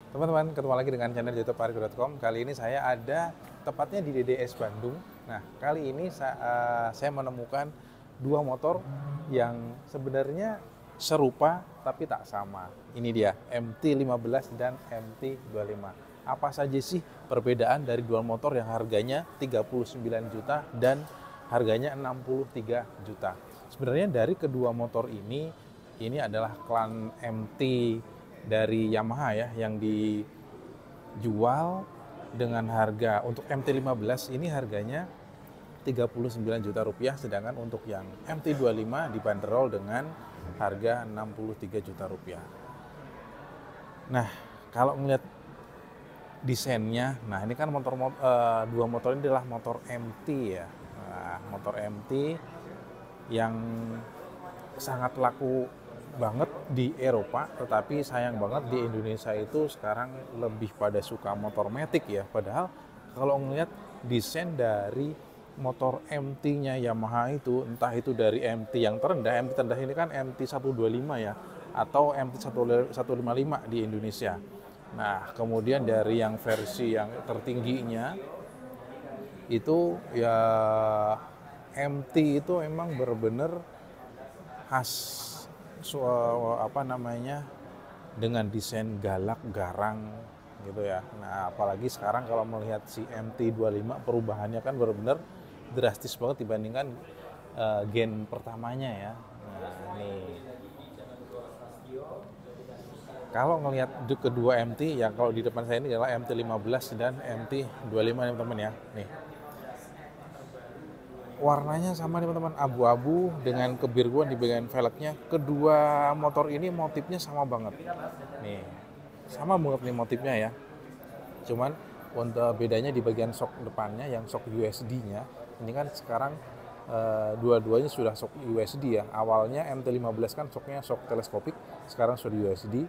Teman-teman, ketemu lagi dengan channel YouTube Pariko.com. Kali ini saya ada tepatnya di DDS Bandung. Nah, kali ini saya menemukan dua motor yang sebenarnya serupa tapi tak sama. Ini dia, MT-15 dan MT-25. Apa saja sih perbedaan dari dua motor yang harganya 39 juta dan harganya 63 juta? Sebenarnya dari kedua motor ini adalah klan MT dari Yamaha ya, yang dijual dengan harga untuk MT-15 ini harganya 39 juta rupiah, sedangkan untuk yang MT-25 dibanderol dengan harga 63 juta rupiah. Nah, kalau melihat desainnya, nah ini kan dua motor ini adalah motor MT ya. Nah, motor MT yang sangat laku banget di Eropa, tetapi sayang banget di Indonesia itu sekarang lebih pada suka motor matic ya. Padahal kalau ngelihat desain dari motor MT-nya Yamaha itu, entah itu dari MT yang terendah, MT terendah ini kan MT-125 ya, atau MT-155 di Indonesia. Nah, kemudian dari yang versi yang tertingginya itu ya MT itu emang benar-benar khas dengan desain galak garang gitu ya. Nah, apalagi sekarang kalau melihat si MT-25 perubahannya kan benar-benar drastis banget dibandingkan gen pertamanya ya. Nah, nih kalau ngelihat kedua MT ya, kalau di depan saya ini adalah MT-15 dan MT-25 nih teman-teman ya. Nih, warnanya sama nih teman-teman, abu-abu dengan kebiruan di bagian velgnya. Kedua motor ini motifnya sama banget nih, sama banget nih motifnya ya. Cuman untuk bedanya di bagian shock depannya, yang shock USD-nya ini kan sekarang dua-duanya sudah shock USD ya. Awalnya MT-15 kan shocknya shock teleskopik, sekarang sudah USD.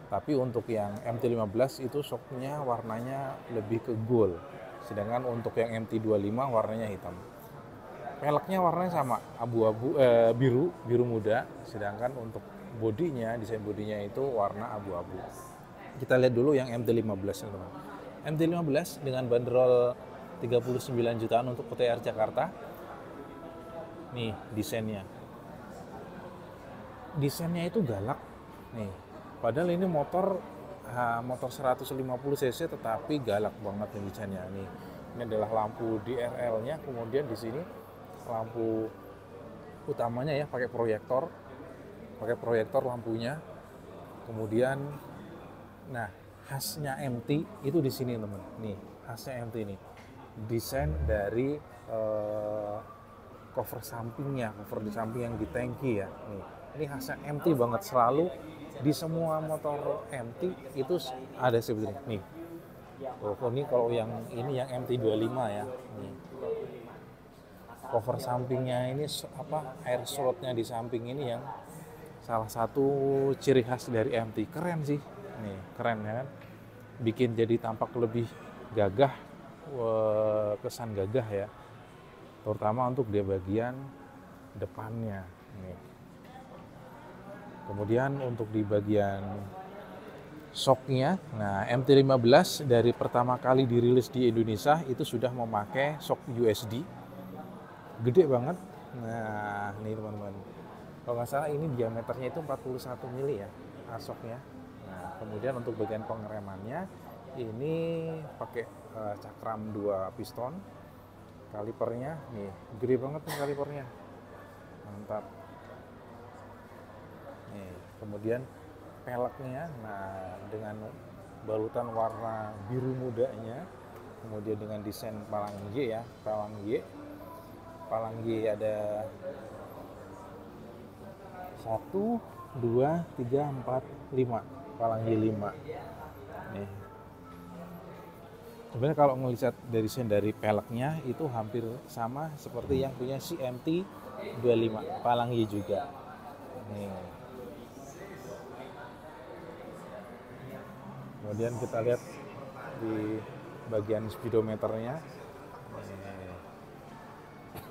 Tapi untuk yang MT-15 itu shocknya warnanya lebih ke gold, sedangkan untuk yang MT-25 warnanya hitam. Peleknya warnanya sama, abu-abu, biru muda, sedangkan untuk bodinya, desain bodinya itu warna abu-abu. Kita lihat dulu yang MT-15 teman-teman. MT-15 dengan bandrol 39 jutaan untuk OTR Jakarta. Nih desainnya. Desainnya itu galak. Nih, padahal ini motor 150 cc tetapi galak banget nih desainnya. Nih, ini adalah lampu DRL-nya, kemudian di sini lampu utamanya ya pakai proyektor lampunya. Kemudian nah, khasnya MT itu di sini teman. Nih, khasnya MT ini desain dari cover sampingnya, cover di samping yang di tangki ya. Nih, ini khasnya MT banget, selalu di semua motor MT itu ada seperti ini. Nih, ini kalau yang ini yang MT-25 ya. Nih, cover sampingnya ini air slotnya di samping ini yang salah satu ciri khas dari MT. Keren sih, nih keren ya kan, bikin jadi tampak lebih gagah, kesan gagah ya, terutama untuk di bagian depannya nih. Kemudian untuk di bagian shocknya, nah MT-15 dari pertama kali dirilis di Indonesia itu sudah memakai shock USD, gede banget. Nah, nih teman-teman, kalau nggak salah ini diameternya itu 41 mili ya shocknya. Nah, kemudian untuk bagian pengeremannya ini pakai cakram 2 piston. Kalipernya nih gede banget nih kalipernya, mantap nih. Kemudian peleknya, nah dengan balutan warna biru mudanya, kemudian dengan desain palang G ya, palang G ada 1, 2, 3, 4, 5, palang G 5 nih. Sebenarnya kalau ngelihat dari desain dari peleknya itu hampir sama seperti yang punya si MT-25, palang Y juga nih. Kemudian kita lihat di bagian speedometernya.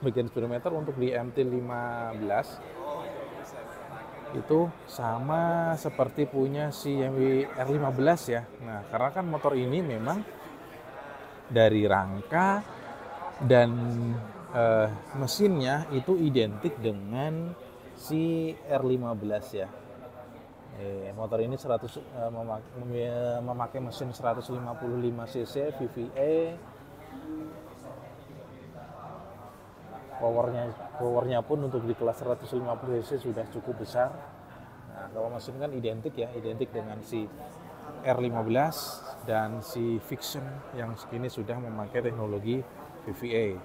Bagian speedometer untuk di MT-15 itu sama seperti punya si BMW R15 ya. Nah, karena kan motor ini memang dari rangka dan mesinnya itu identik dengan si R15 ya. Motor ini memakai mesin 155 cc VVA. Powernya pun untuk di kelas 150 cc sudah cukup besar. Nah, kalau mesin kan identik dengan si R15 dan si Vixion yang segini sudah memakai teknologi VVA.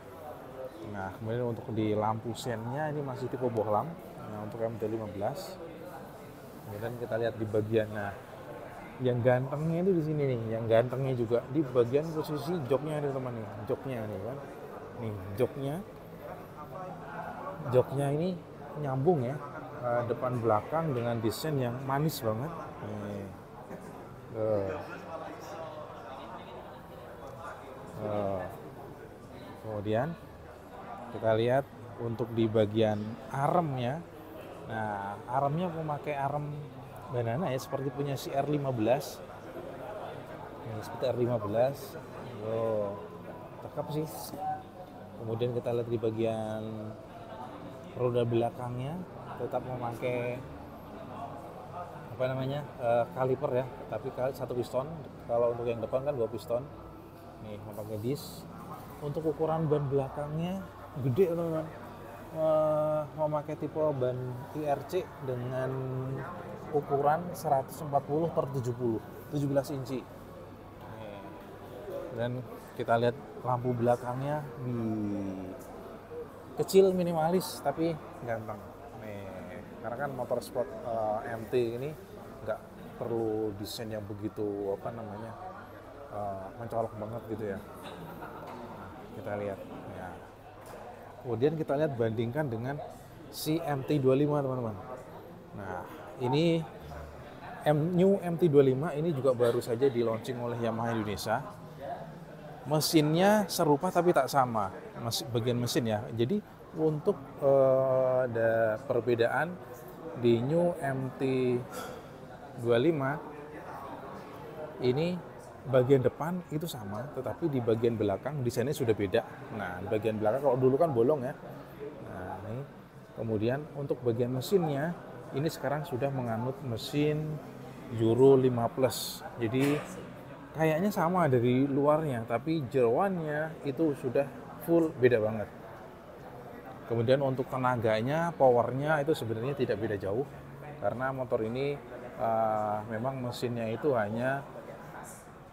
Nah, kemudian untuk di lampu sennya ini masih tipe bohlam. Nah, untuk MT15. Kemudian kita lihat di bagian, nah, yang gantengnya itu di sini nih, yang gantengnya juga di bagian posisi joknya nih teman nih, joknya nih kan, nih joknya ini nyambung ya, depan belakang dengan desain yang manis banget. Nih. Kemudian kita lihat untuk di bagian aremnya. Nah, aremnya memakai arem banana ya, seperti punya si R15. Seperti R15. Cakep sih. Kemudian kita lihat di bagian roda belakangnya tetap memakai kaliper ya, tapi satu piston. Kalau untuk yang depan kan 2 piston. Nih, memakai disc. Untuk ukuran ban belakangnya gede teman-teman. Memakai tipe ban IRC dengan ukuran 140/70, 17 inci. Dan kita lihat lampu belakangnya kecil, minimalis, tapi ganteng. Karena kan motor sport MT ini nggak perlu desain yang begitu mencolok banget gitu ya. Kita lihat ya. Kemudian kita lihat bandingkan dengan si MT25 teman-teman. Nah, ini new MT25 ini juga baru saja di launching oleh Yamaha Indonesia. Mesinnya serupa tapi tak sama, bagian mesin ya. Jadi untuk ada perbedaan di new MT25 ini bagian depan itu sama, tetapi di bagian belakang desainnya sudah beda. Nah, di bagian belakang kalau dulu kan bolong ya. Nah, ini kemudian untuk bagian mesinnya ini sekarang sudah menganut mesin Euro 5+. Jadi kayaknya sama dari luarnya, tapi jeroannya itu sudah full beda banget. Kemudian untuk tenaganya, powernya itu sebenarnya tidak beda jauh, karena motor ini memang mesinnya itu hanya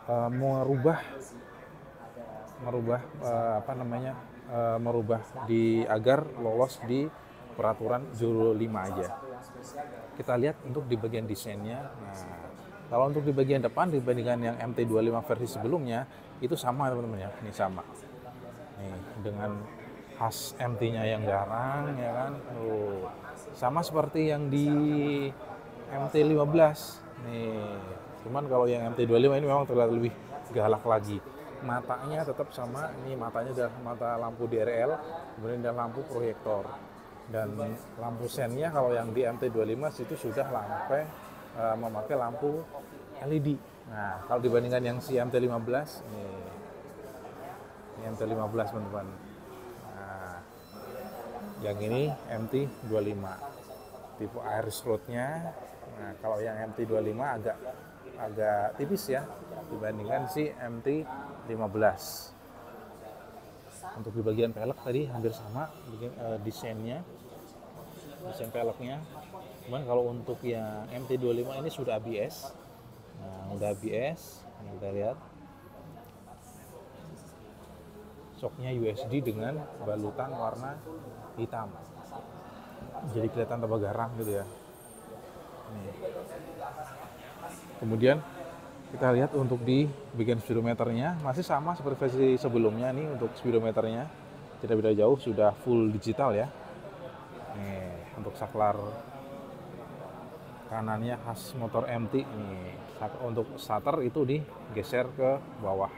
merubah agar lolos di peraturan Euro 5 aja. Kita lihat untuk di bagian desainnya. Nah, kalau untuk di bagian depan dibandingkan yang MT25 versi sebelumnya itu sama teman-teman ya. Ini sama. Nih, dengan khas MT-nya yang garang ya kan. Sama seperti yang di MT15. Nih, cuman kalau yang MT25 ini memang terlihat lebih galak lagi. Matanya tetap sama, ini matanya adalah mata lampu DRL, kemudian ada lampu proyektor. Dan lampu sennya kalau yang di MT25 itu sudah memakai lampu LED. Nah, kalau dibandingkan yang si MT15, ini MT15 teman-teman. Nah, yang ini MT25. Tipe Iris Road-nya. Nah, kalau yang MT25 agak tipis ya dibandingkan si MT15. Untuk di bagian pelek tadi hampir sama desain peleknya. Cuman kalau untuk yang MT25 ini sudah ABS. Nah, udah ABS. Ini kita lihat. Shocknya USD dengan balutan warna hitam. Jadi kelihatan tambah garang gitu ya. Nih. Kemudian kita lihat untuk di bagian speedometernya masih sama seperti versi sebelumnya nih. Untuk speedometernya tidak beda jauh, sudah full digital ya. Nih, untuk saklar kanannya khas motor MT nih. Untuk starter itu digeser ke bawah.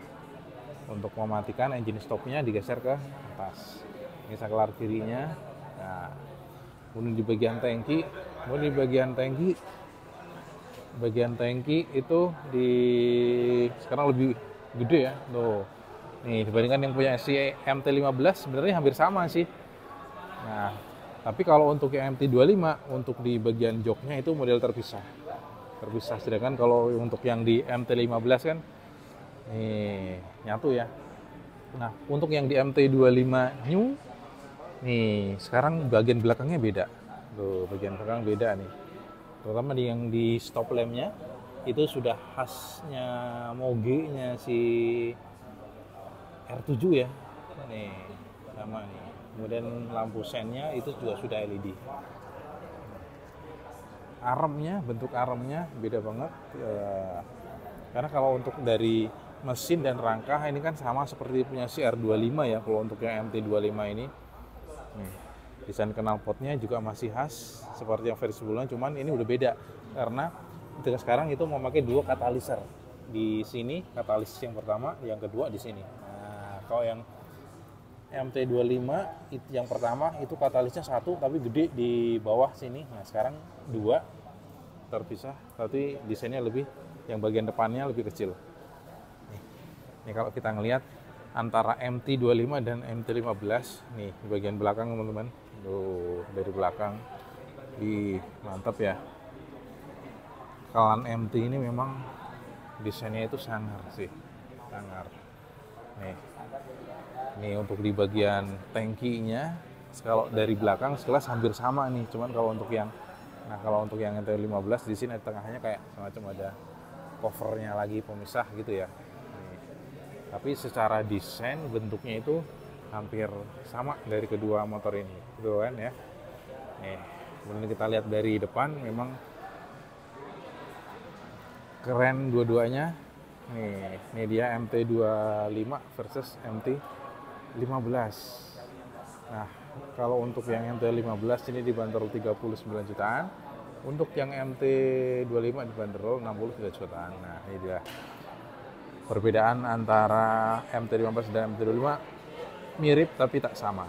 Untuk mematikan engine stopnya digeser ke atas. Ini saklar kirinya. Nah, kemudian di bagian tangki Kemudian di bagian tangki itu di sekarang lebih gede ya. Tuh. Nih dibandingkan yang punya si MT15 sebenarnya hampir sama sih. Nah, tapi kalau untuk yang MT25 untuk di bagian joknya itu model terpisah. Terpisah, sedangkan kalau untuk yang di MT15 kan nih nyatu ya. Nah, untuk yang di MT25 New nih sekarang bagian belakangnya beda. Tuh, bagian belakang beda nih. Terutama yang di stop lampnya itu sudah khasnya Moge-nya si R7 ya. Nih, sama nih. Kemudian lampu sennya itu juga sudah LED. Bentuk aremnya beda banget. Karena kalau untuk dari mesin dan rangka ini kan sama seperti punya si R25 ya. Kalau untuk yang MT25 ini, nih, desain knalpotnya juga masih khas seperti yang versi sebelumnya, cuman ini udah beda karena ketika sekarang itu memakai dua kataliser. Di sini katalisis yang pertama, yang kedua di sini. Nah, kalau yang MT25 yang pertama itu katalisnya satu tapi gede di bawah sini. Nah, sekarang dua terpisah, tapi desainnya lebih yang bagian depannya lebih kecil. Nih kalau kita ngelihat antara MT25 dan MT15 nih di bagian belakang teman-teman. Tuh, dari belakang mantap ya. Kalan MT ini memang desainnya itu sangar sih. Sangar. Nih untuk di bagian tangkinya kalau dari belakang sekelas hampir sama nih, cuman kalau untuk yang MT15 di sini tengahnya kayak semacam ada covernya lagi pemisah gitu ya. Nih. Tapi secara desain bentuknya itu hampir sama dari kedua motor ini, gitu kan ya. Nih, kemudian kita lihat dari depan memang keren dua-duanya. Nih dia MT25 versus MT15. Nah, kalau untuk yang MT15 ini dibanderol 39 jutaan, untuk yang MT25 dibanderol 63 jutaan. Nah, ini dia perbedaan antara MT15 dan MT25 mirip tapi tak sama.